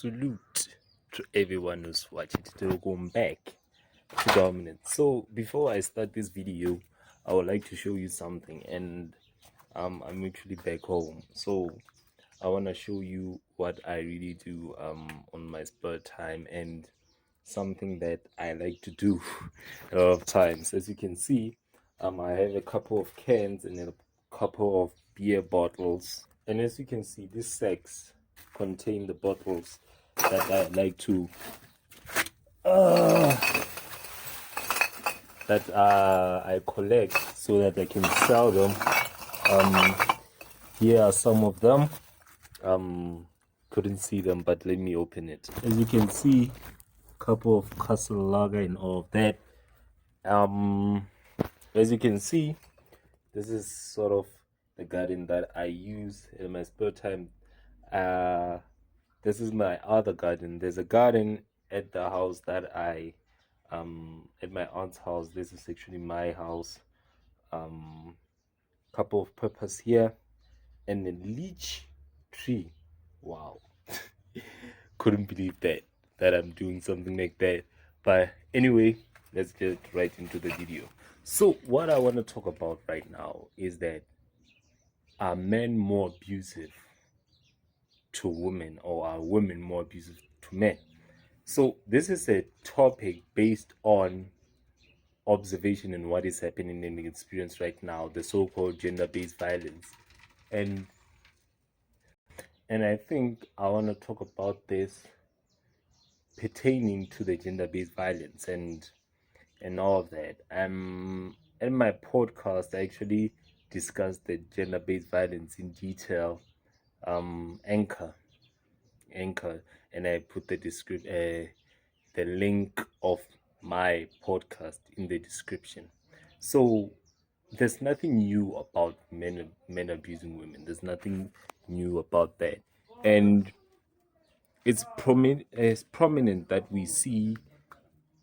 salute to everyone who's watching. Today we're going back to dominance. So before I start this video, I would like to show you something, and I'm actually back home. So I want to show you what I really do on my spare time and something that I like to do a lot of times. As you can see, I have a couple of cans and a couple of beer bottles, and as you can see, these sacks contain the bottles that I like to I collect so that I can sell them. Here are some of them. Couldn't see them, but let me open it. As you can see, couple of Castle Lager and all of that. As you can see, this is sort of the garden that I use in my spare time. This is my other garden. There's a garden at the house that at my aunt's house. This is actually my house. Couple of peppers here and a lychee tree. Wow. Couldn't believe that I'm doing something like that. But anyway, let's get right into the video. So what I want to talk about right now is that, are men more abusive to women, or are women more abusive to men? So this is a topic based on observation and what is happening in the experience right now, the so-called gender-based violence. And I think I want to talk about this pertaining to the gender-based violence and all of that. In my podcast, I actually discussed the gender-based violence in detail. Anchor, and I put the link of my podcast in the description. So there's nothing new about men abusing women. There's nothing new about that, and it's prominent that we see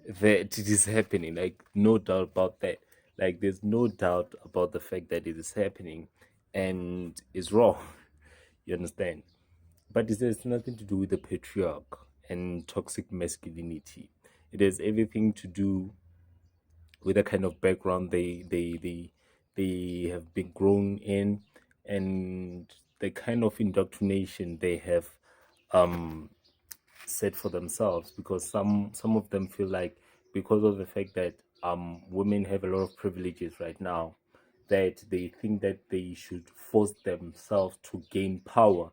that it is happening. Like, no doubt about that. Like, there's no doubt about the fact that it is happening and is wrong. You understand? But it has nothing to do with the patriarch and toxic masculinity. It has everything to do with the kind of background they have been grown in, and the kind of indoctrination they have set for themselves. Because some of them feel like, because of the fact that women have a lot of privileges right now, that they think that they should force themselves to gain power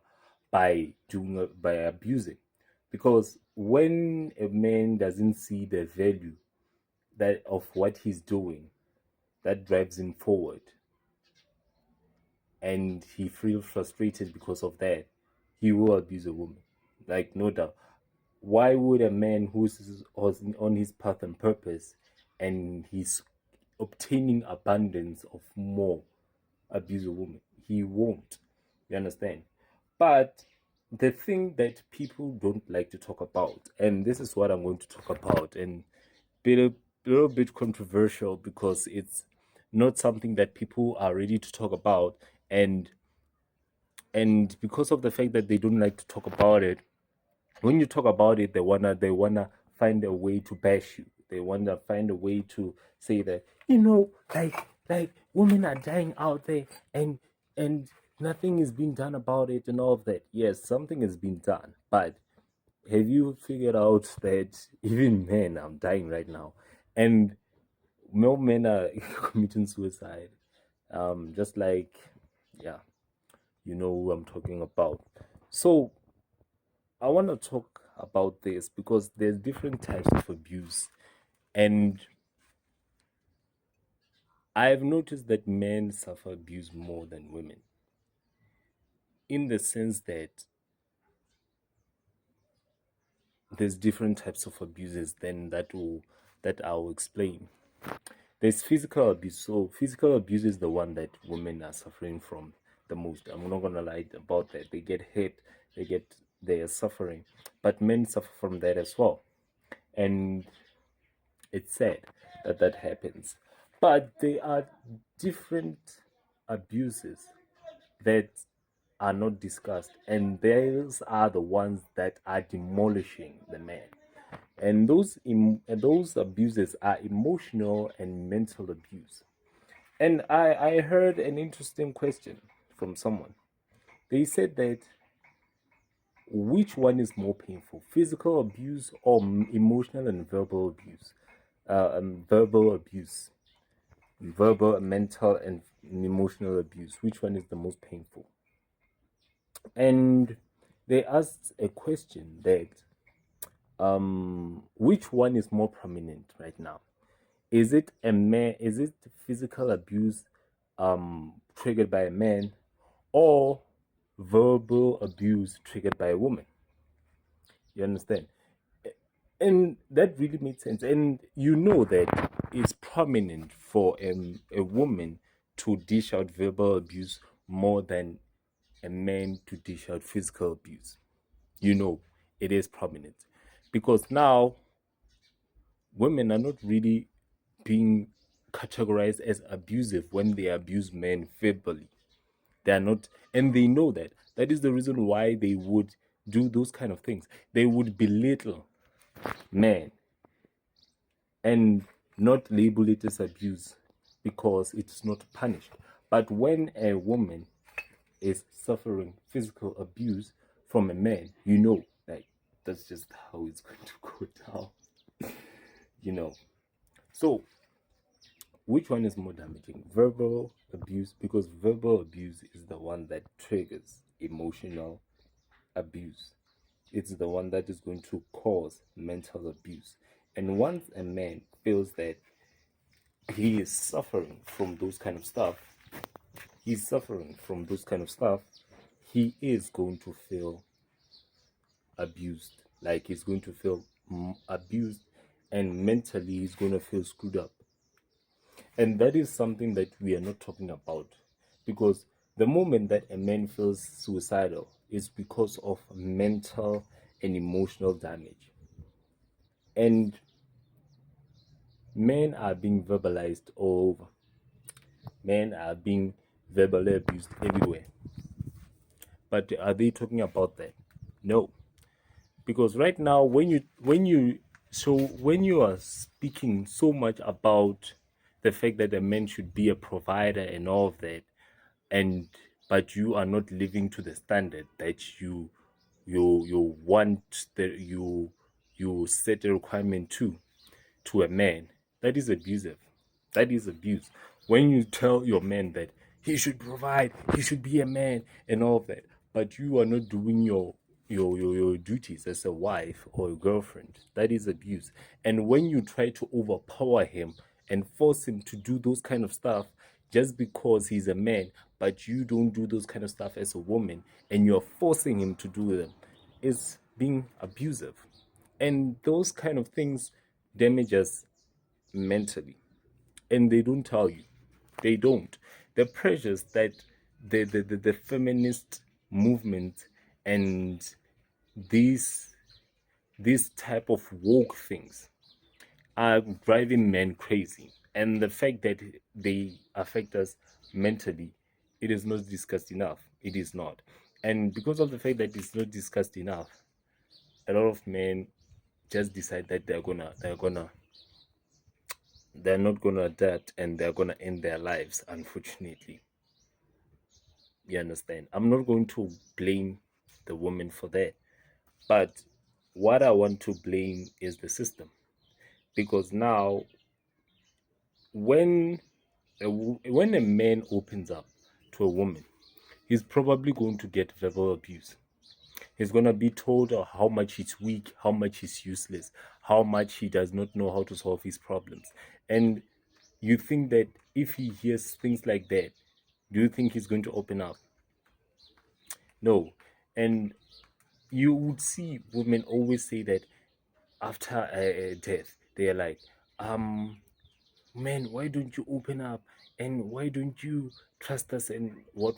by abusing. Because when a man doesn't see the value that of what he's doing, that drives him forward, and he feels frustrated because of that, he will abuse a woman, like, no doubt. Why would a man who's on his path and purpose, and he's obtaining abundance of more, abuse a woman? He won't. You understand? But the thing that people don't like to talk about, and this is what I'm going to talk about, and be a little bit controversial because it's not something that people are ready to talk about, and because of the fact that they don't like to talk about it, when you talk about it, they wanna find a way to bash you. They wanna find a way to say that, like women are dying out there, and nothing is being done about it and all of that. Yes, something is being done, but have you figured out that even men are dying right now, and more men are committing suicide? Just like, yeah, you know who I'm talking about. So I want to talk about this because there's different types of abuse, and I've noticed that men suffer abuse more than women, in the sense that there's different types of abuses then that I'll explain. There's physical abuse. So physical abuse is the one that women are suffering from the most. I'm not gonna lie about that. They get hit, they are suffering, but men suffer from that as well, and it's sad that happens. But there are different abuses that are not discussed, and those are the ones that are demolishing the man. And those abuses are emotional and mental abuse. And I heard an interesting question from someone. They said that which one is more painful, physical abuse or emotional and verbal abuse? Verbal abuse, verbal, mental, and emotional abuse. Which one is the most painful? And they asked a question that which one is more prominent right now? Is it a man? Is it physical abuse triggered by a man, or verbal abuse triggered by a woman? You understand? And that really made sense. And you know that it's prominent for a woman to dish out verbal abuse more than a man to dish out physical abuse. You know, it is prominent because now women are not really being categorized as abusive when they abuse men verbally. They are not, and they know that. That is the reason why they would do those kind of things. They would belittle men and not label it as abuse because it's not punished. But when a woman is suffering physical abuse from a man, you know, like that's just how it's going to go down, you know. So, which one is more damaging? Verbal abuse, because verbal abuse is the one that triggers emotional abuse. It's the one that is going to cause mental abuse. And once a man feels that he is suffering from those kind of stuff, he is going to feel abused. Like he's going to feel abused, and mentally he's going to feel screwed up. And that is something that we are not talking about, because the moment that a man feels suicidal is because of mental and emotional damage. And men are being verbalized all over. Men are being verbally abused everywhere. But are they talking about that? No. Because right now when you are speaking so much about the fact that a man should be a provider and all of that, and but you are not living to the standard that you want, that you set a requirement to a man, that is abusive. That is abuse. When you tell your man that he should provide, he should be a man and all of that, but you are not doing your duties as a wife or a girlfriend, that is abuse. And when you try to overpower him and force him to do those kind of stuff just because he's a man, but you don't do those kind of stuff as a woman, and you're forcing him to do them, is being abusive. And those kind of things damage us mentally, and they don't tell you. They don't. The pressures that the feminist movement and these type of woke things are driving men crazy, and the fact that they affect us mentally, it is not discussed enough. It is not. And because of the fact that it's not discussed enough, a lot of men just decide that they're not gonna adapt, and they're gonna end their lives, unfortunately. You understand? I'm not going to blame the woman for that, but what I want to blame is the system. Because now when when a man opens up to a woman, he's probably going to get verbal abuse. He's going to be told how much he's weak, how much he's useless, how much he does not know how to solve his problems. And you think that if he hears things like that, do you think he's going to open up? No. And you would see women always say that after a death, they are like, man, why don't you open up? And why don't you trust us? And what?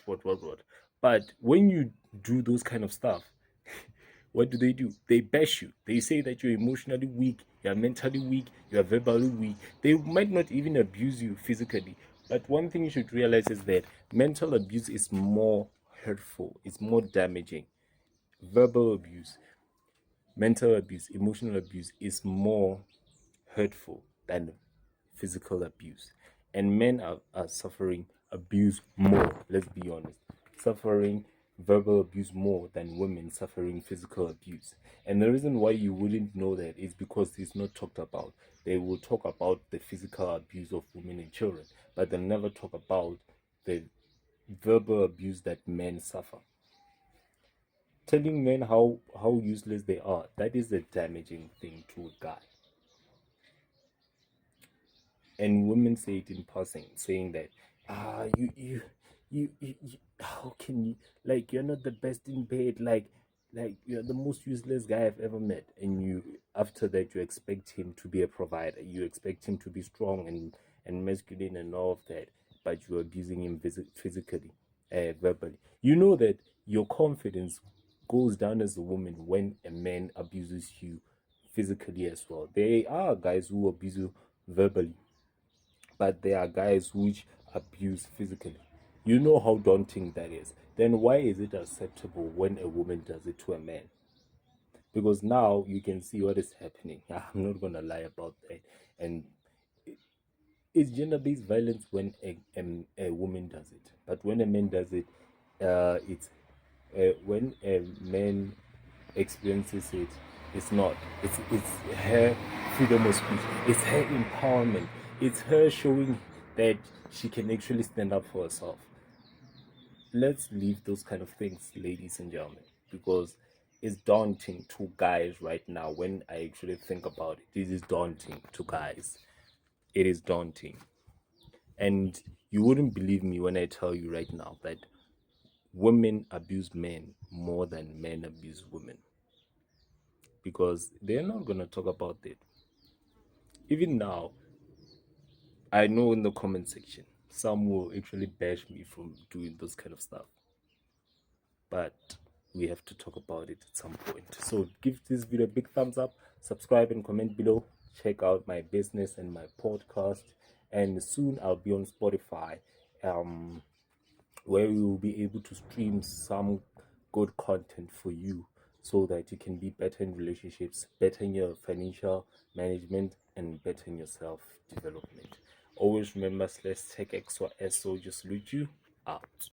But when you do those kind of stuff, what do? They bash you. They say that you're emotionally weak, you're mentally weak, you're verbally weak. They might not even abuse you physically. But one thing you should realize is that mental abuse is more hurtful, it's more damaging. Verbal abuse, mental abuse, emotional abuse is more hurtful than physical abuse. And men are suffering abuse more, let's be honest, suffering verbal abuse more than women suffering physical abuse. And the reason why you wouldn't know that is because it's not talked about. They will talk about the physical abuse of women and children, but they'll never talk about the verbal abuse that men suffer. Telling men how useless they are, that is a damaging thing to a guy. And women say it in passing, saying that how can you, like, you're not the best in bed, like you're the most useless guy I've ever met. And you, after that, you expect him to be a provider, you expect him to be strong and masculine and all of that, but you're abusing him physically, verbally. You know that your confidence goes down as a woman when a man abuses you physically as well. There are guys who abuse you verbally, but there are guys which abuse physically. You know how daunting that is. Then why is it acceptable when a woman does it to a man? Because now you can see what is happening. I'm not gonna lie about that. And it's gender-based violence when a woman does it, but when a man does it, it's when a man experiences it, it's not. It's her freedom of speech. It's her empowerment. It's her showing that she can actually stand up for herself. Let's leave those kind of things, ladies and gentlemen, because it's daunting to guys right now. When I actually think about it, this is daunting to guys. It is daunting. And you wouldn't believe me when I tell you right now that women abuse men more than men abuse women, because they're not going to talk about it. Even now, I know in the comment section, some will actually bash me from doing those kind of stuff, but we have to talk about it at some point. So give this video a big thumbs up, subscribe and comment below. Check out my business and my podcast, and soon I'll be on Spotify, where we will be able to stream some good content for you, so that you can be better in relationships, better in your financial management, and better in your self development. Always remember, /tech X or S, so just salute you out.